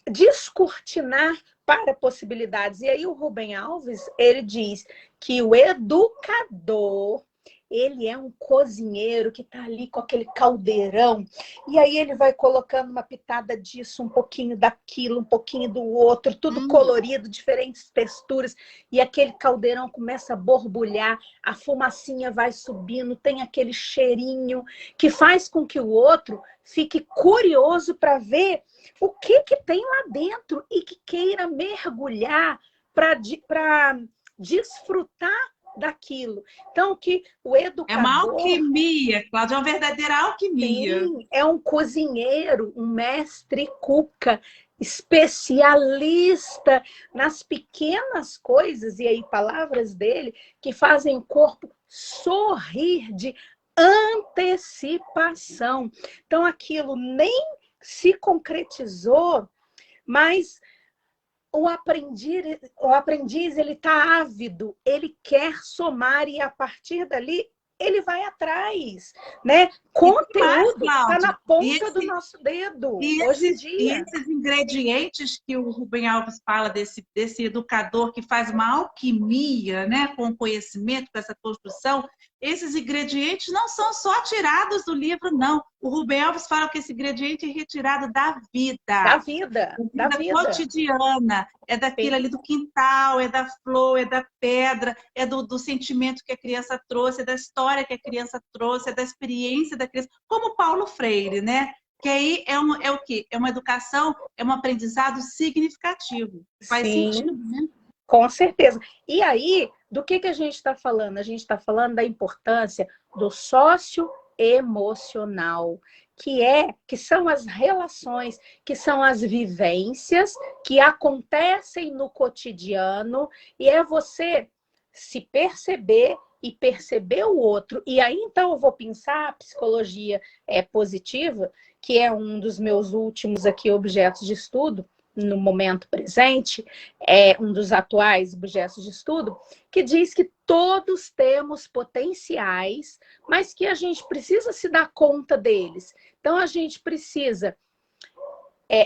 descortinar para possibilidades. E aí o Rubem Alves, ele diz que o educador, ele é um cozinheiro que está ali com aquele caldeirão, e aí ele vai colocando uma pitada disso, um pouquinho daquilo, um pouquinho do outro, tudo colorido, diferentes texturas, e aquele caldeirão começa a borbulhar, a fumacinha vai subindo, tem aquele cheirinho que faz com que o outro fique curioso para ver o que tem lá dentro e que queira mergulhar para desfrutar daquilo. Então, que o É uma educador, alquimia, Cláudia, é uma verdadeira alquimia. sim, é um cozinheiro, um mestre cuca, especialista nas pequenas coisas, e aí palavras dele, que fazem o corpo sorrir de antecipação. Então, aquilo nem se concretizou, mas o aprendiz ele está ávido, ele quer somar e a partir dali ele vai atrás, né? E tem mais, Conteúdo está na Cláudia. ponta do nosso dedo hoje em E dia. esses ingredientes que o Rubem Alves fala desse educador que faz uma alquimia, né, com o conhecimento, com essa construção, esses ingredientes não são só tirados do livro, não. O Rubem Alves fala que esse ingrediente é retirado da Da vida, vida, da da vida vida. cotidiana, é daquilo Sim, ali do quintal, é da flor, é da pedra, é do sentimento que a criança trouxe, é da história que a criança trouxe, é da experiência da criança, como Paulo Freire, né? Que aí é o quê? É uma educação, é um aprendizado significativo. Faz sim, sentido, né? com certeza. E aí, do que a gente está falando? A gente está falando da importância do socioemocional, que são as relações, que são as vivências que acontecem no cotidiano, e é você se perceber e perceber o outro. E aí, então, eu vou pensar a psicologia positiva, que é um dos meus últimos aqui objetos de estudo, no momento presente, é um dos atuais objetos de estudo, que diz que todos temos potenciais, mas que a gente precisa se dar conta deles. Então, a gente precisa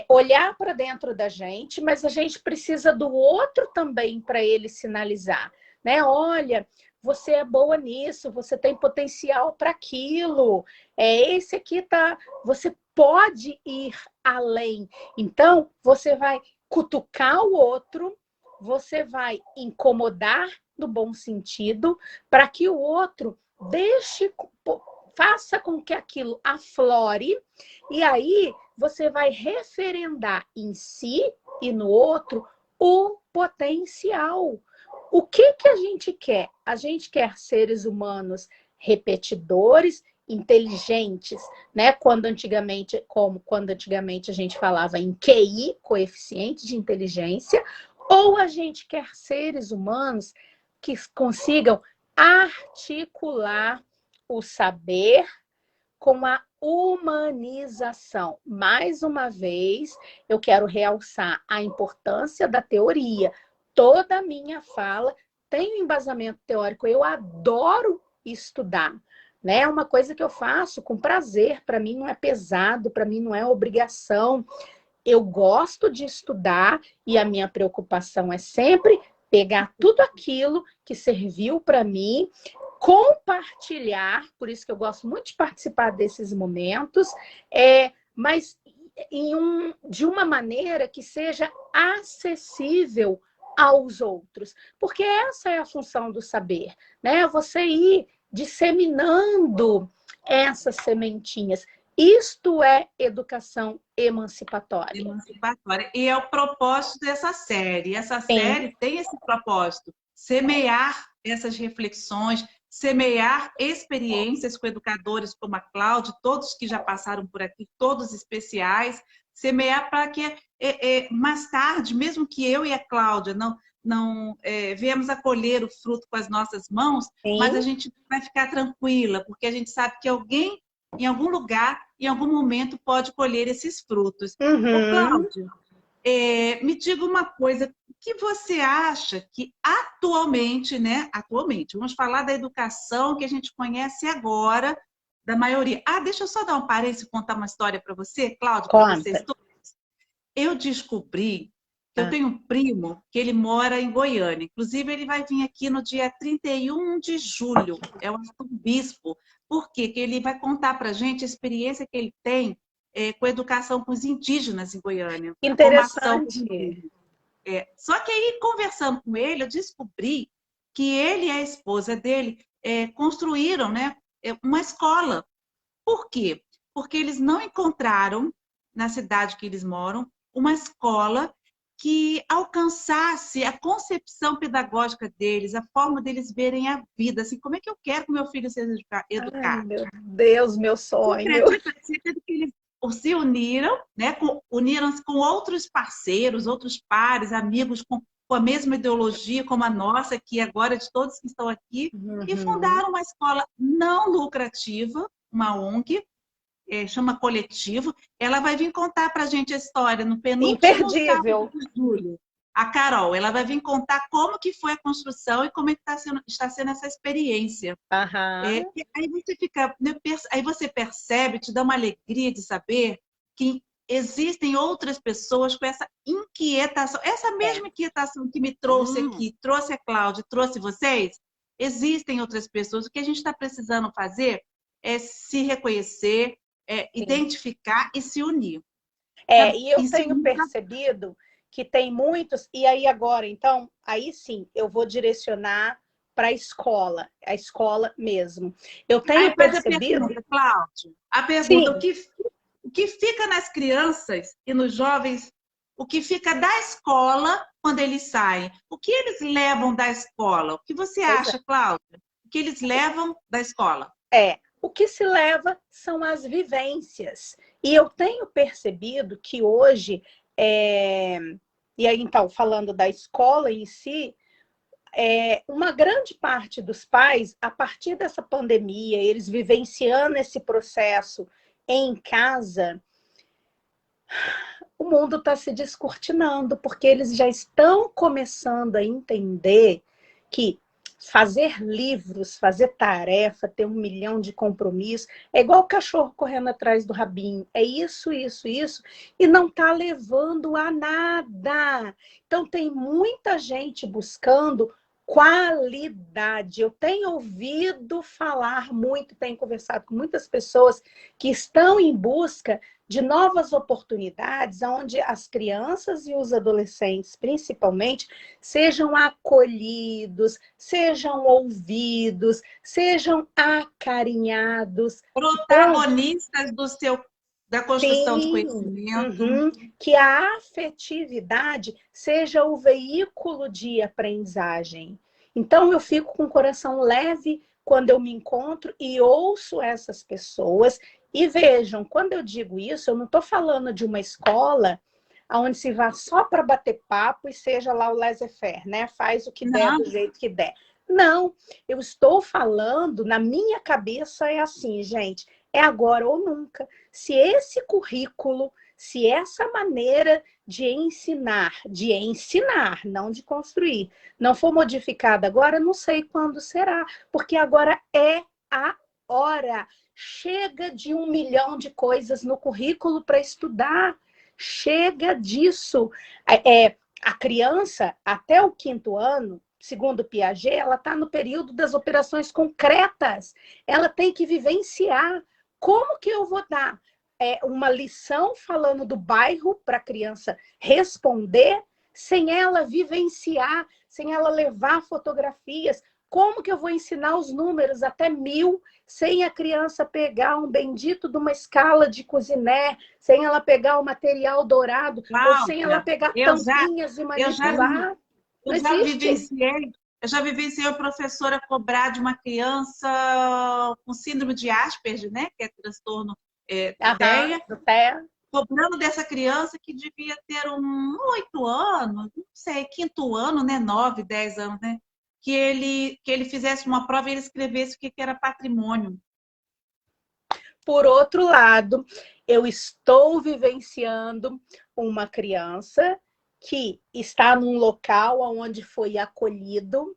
olhar para dentro da gente, mas a gente precisa do outro também para ele sinalizar, né? Olha, você é boa nisso, você tem potencial para aquilo. Esse aqui tá, você pode ir além. Então, você vai cutucar o outro, você vai incomodar no bom sentido, para que o outro faça com que aquilo aflore, e aí você vai referendar em si e no outro o potencial. O que a gente quer? A gente quer seres humanos repetidores, inteligentes, né? Quando antigamente a gente falava em QI, coeficiente de inteligência, ou a gente quer seres humanos que consigam articular o saber com a humanização. Mais uma vez, eu quero realçar a importância da teoria. Toda a minha fala tem um embasamento teórico. Eu adoro estudar, né? É uma coisa que eu faço com prazer. Para mim não é pesado, para mim não é obrigação. Eu gosto de estudar e a minha preocupação é sempre pegar tudo aquilo que serviu para mim, compartilhar, por isso que eu gosto muito de participar desses momentos, mas de uma maneira que seja acessível aos outros, porque essa é a função do saber, né? Você ir disseminando essas sementinhas. Isto é educação emancipatória. Emancipatória. E é o propósito dessa série. Essa Sim. série tem esse propósito: semear essas reflexões, semear experiências com educadores como a Cláudia, todos que já passaram por aqui, todos especiais, semear para que mais tarde, mesmo que eu e a Cláudia não viemos a colher o fruto com as nossas mãos, Sim. mas a gente vai ficar tranquila, porque a gente sabe que alguém, em algum lugar, em algum momento, pode colher esses frutos. Ô, Cláudia, me diga uma coisa, o que você acha que atualmente, né? Atualmente, vamos falar da educação que a gente conhece agora, da maioria. Deixa eu só dar um parênteses e contar uma história para você, Cláudia, para vocês todos. Eu descobri que eu tenho um primo que ele mora em Goiânia. Inclusive, ele vai vir aqui no dia 31 de julho. É o arcebispo. Por quê? Que ele vai contar para a gente a experiência que ele tem com a educação com os indígenas em Goiânia. Interessante. Só que aí, conversando com ele, eu descobri que ele e a esposa dele construíram, né, uma escola. Por quê? Porque eles não encontraram, na cidade que eles moram, uma escola que alcançasse a concepção pedagógica deles, a forma deles verem a vida. Assim, como é que eu quero que meu filho seja educado? Ai, meu Deus, meu sonho. Você acredita que eles se uniram, né? Uniram-se com outros parceiros, outros pares, amigos com a mesma ideologia como a nossa, que agora é de todos que estão aqui, e fundaram uma escola não lucrativa, uma ONG, chama Coletivo. Ela vai vir contar para a gente a história no penúltimo sábado de julho. A Carol, ela vai vir contar como que foi a construção e como é que está sendo essa experiência. Aí você percebe, te dá uma alegria de saber que existem outras pessoas com essa inquietação, essa mesma inquietação que me trouxe aqui, trouxe a Cláudia, trouxe vocês. Existem outras pessoas. O que a gente está precisando fazer é se reconhecer, identificar e se unir. E eu tenho percebido que tem muitos, e aí agora, então, aí sim, eu vou direcionar para a escola mesmo. Eu tenho percebido... A pergunta, Cláudio, a pergunta, o que fica nas crianças e nos jovens, o que fica da escola quando eles saem? O que eles levam da escola? O que você acha, Cláudia? O que eles levam da escola? O que se leva são as vivências. E eu tenho percebido que hoje, e aí então, falando da escola em si, uma grande parte dos pais, a partir dessa pandemia, eles vivenciando esse processo em casa, o mundo está se descortinando, porque eles já estão começando a entender que fazer livros, fazer tarefa, ter 1 milhão de compromissos, é igual o cachorro correndo atrás do rabinho. É isso, isso, isso, e não está levando a nada. Então, tem muita gente buscando qualidade. Eu tenho ouvido falar muito, tenho conversado com muitas pessoas que estão em busca de novas oportunidades, onde as crianças e os adolescentes, principalmente, sejam acolhidos, sejam ouvidos, sejam acarinhados. Então, Protagonistas da construção de sim, conhecimento. que a afetividade seja o veículo de aprendizagem. Então, eu fico com o coração leve quando eu me encontro e ouço essas pessoas. E vejam, quando eu digo isso, eu não estou falando de uma escola onde se vá só para bater papo e seja lá o laissez-faire, né? Faz o que der do jeito que der. Não, eu estou falando, na minha cabeça é assim, gente, é agora ou nunca. Se esse currículo, se essa maneira de ensinar, não de construir, não for modificada agora, não sei quando será, porque agora é a hora. Chega de 1 milhão de coisas no currículo para estudar. Chega disso. A criança, até o 5º ano, segundo Piaget, ela está no período das operações concretas. Ela tem que vivenciar. Como que eu vou dar uma lição falando do bairro para a criança responder sem ela vivenciar, sem ela levar fotografias? Como que eu vou ensinar os números até 1000 sem a criança pegar um bendito de uma escala de Cuisinart, sem ela pegar o material dourado, ou sem ela pegar tampinhas e manipular? Eu já vivenciei a professora cobrar de uma criança com síndrome de Asperger, né? Que é transtorno do TEA, cobrando dessa criança que devia ter 8 anos, não sei, 5º ano, né? 9, 10 anos, né? Que ele fizesse uma prova e ele escrevesse o que era patrimônio. Por outro lado, eu estou vivenciando uma criança que está num local onde foi acolhido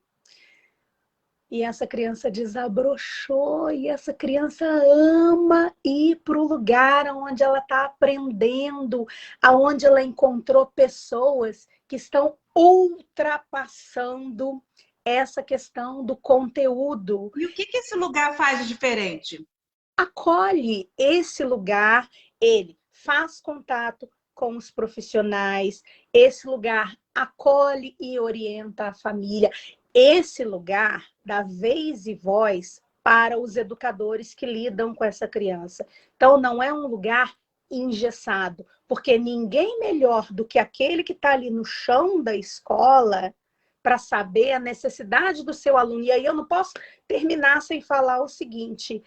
e essa criança desabrochou e essa criança ama ir para o lugar onde ela está aprendendo, aonde ela encontrou pessoas que estão ultrapassando essa questão do conteúdo. E o que esse lugar faz de diferente? Acolhe esse lugar, ele faz contato com os profissionais, esse lugar acolhe e orienta a família, esse lugar dá vez e voz para os educadores que lidam com essa criança. Então, não é um lugar engessado, porque ninguém melhor do que aquele que está ali no chão da escola para saber a necessidade do seu aluno. E aí eu não posso terminar sem falar o seguinte: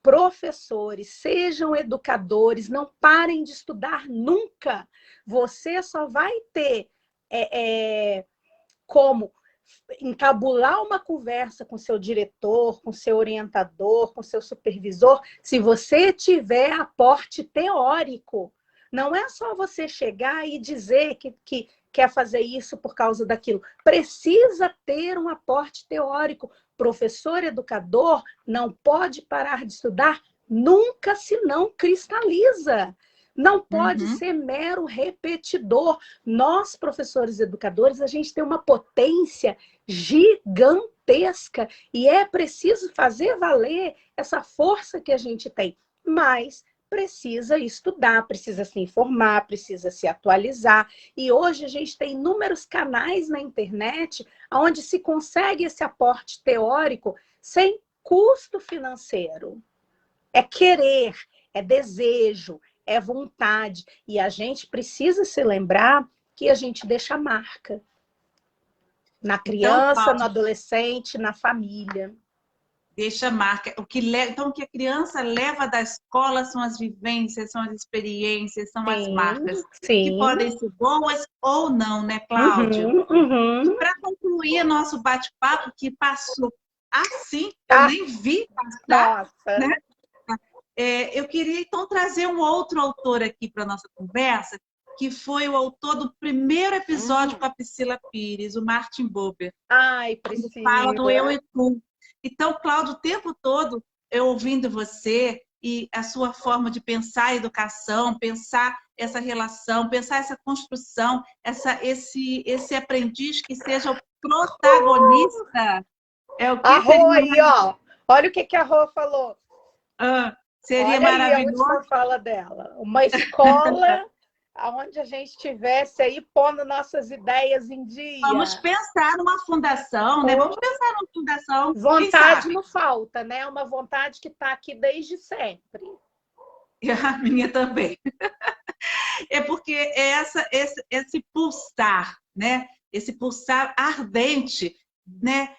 professores, sejam educadores, não parem de estudar nunca. Você só vai ter como encabular uma conversa com seu diretor, com seu orientador, com seu supervisor, se você tiver aporte teórico. Não é só você chegar e dizer que quer fazer isso por causa daquilo. Precisa ter um aporte teórico. Professor educador não pode parar de estudar nunca, senão cristaliza. Não pode ser mero repetidor. Nós, professores educadores, a gente tem uma potência gigantesca e é preciso fazer valer essa força que a gente tem. Mas precisa estudar, precisa se informar, precisa se atualizar. E hoje a gente tem inúmeros canais na internet onde se consegue esse aporte teórico sem custo financeiro. É querer, é desejo, é vontade. E a gente precisa se lembrar que a gente deixa marca na criança, no adolescente, na família. Deixa marca. Então, o que a criança leva da escola são as vivências, são as experiências, são as marcas. Sim. Que podem ser boas ou não, né, Cláudia? Para concluir nosso bate-papo, que passou assim, eu nem vi passar, né? Eu queria, então, trazer um outro autor aqui para a nossa conversa, que foi o autor do primeiro episódio com a Priscila Pires, o Martin Buber. Ai, Ele fala do eu Priscila. e tu. Então, Cláudio, o tempo todo eu ouvindo você e a sua forma de pensar a educação, pensar essa relação, pensar essa construção, esse aprendiz que seja o protagonista, é o A que Rô seria, aí, ó. Olha o que a Rô falou. seria Olha aí a maravilhoso. última fala dela. Uma escola onde a gente estivesse aí pondo nossas ideias em Vamos dia. pensar numa fundação, né? Vamos pensar numa fundação, quem Vontade sabe? não falta, né? Uma vontade que está aqui desde sempre. E a minha também. É porque esse pulsar, né? Esse pulsar ardente, né?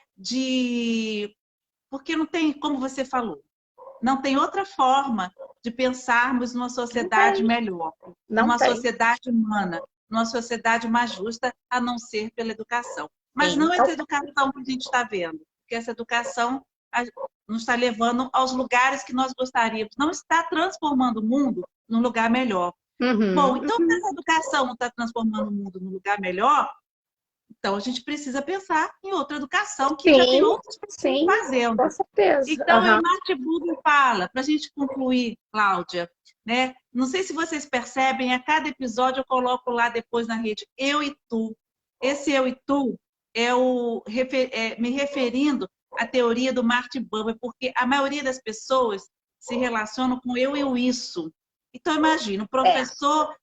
Porque não tem, como você falou, não tem outra forma de pensarmos numa sociedade melhor, Não numa tem. sociedade humana, numa sociedade mais justa, a não ser pela educação. Mas não essa Então, educação que a gente está vendo, porque essa educação nos está levando aos lugares que nós gostaríamos, não está transformando o mundo num lugar melhor. Bom, então, se essa educação não está transformando o mundo num lugar melhor, então a gente precisa pensar em outra educação que já tem sim, outras pessoas sim, fazendo. com certeza. Então, o Martin Buber fala, para a gente concluir, Cláudia, né? Não sei se vocês percebem, a cada episódio eu coloco lá depois na rede, eu e tu. Esse eu e tu me referindo à teoria do Martin Buber, porque a maioria das pessoas se relacionam com eu e o isso. Então, imagina, o professor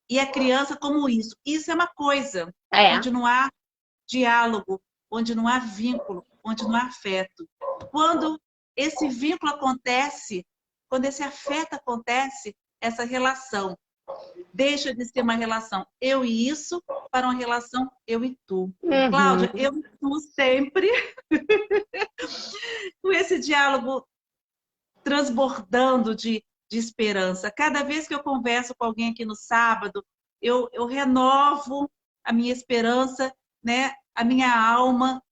e a criança como isso. Isso é uma coisa onde não há diálogo, onde não há vínculo, onde não há afeto. Quando esse vínculo acontece, quando esse afeto acontece, essa relação deixa de ser uma relação eu e isso para uma relação eu e tu. Cláudia, eu e tu sempre com esse diálogo transbordando de esperança. Cada vez que eu converso com alguém aqui no sábado, eu renovo a minha esperança, né? A minha alma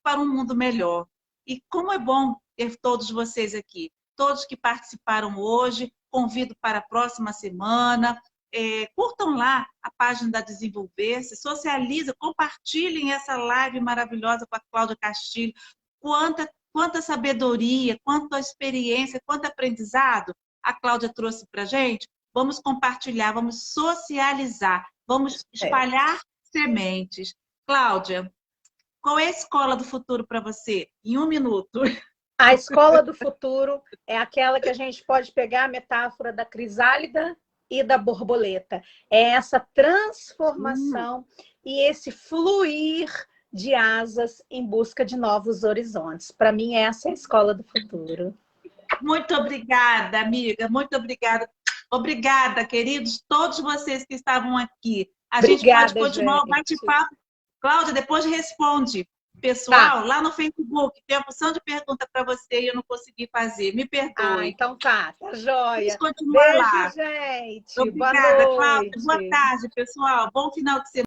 para um mundo melhor. E como é bom ter todos vocês aqui, todos que participaram hoje, convido para a próxima semana. Curtam lá a página da Desenvolver-se, socializa, compartilhem essa live maravilhosa com a Cláudia Castilho. Quanta sabedoria, quanta experiência, quanto aprendizado a Cláudia trouxe para a gente. Vamos compartilhar, vamos socializar, vamos espalhar sementes. Cláudia, qual é a escola do futuro para você? Em 1 minuto. A escola do futuro é aquela que a gente pode pegar a metáfora da crisálida e da borboleta. É essa transformação e esse fluir de asas em busca de novos horizontes. Para mim, essa é a escola do futuro. Muito obrigada, amiga. Muito obrigada. Obrigada, queridos, todos vocês que estavam aqui. A gente pode continuar o bate-papo. Cláudia, depois responde. Pessoal, lá no Facebook, tem uma porção de pergunta para você e eu não consegui fazer. Me perdoe. Então tá joia. Vamos continuar Beijo, lá. gente. Obrigada, Boa noite. Cláudia. Boa tarde, pessoal. Bom final de semana.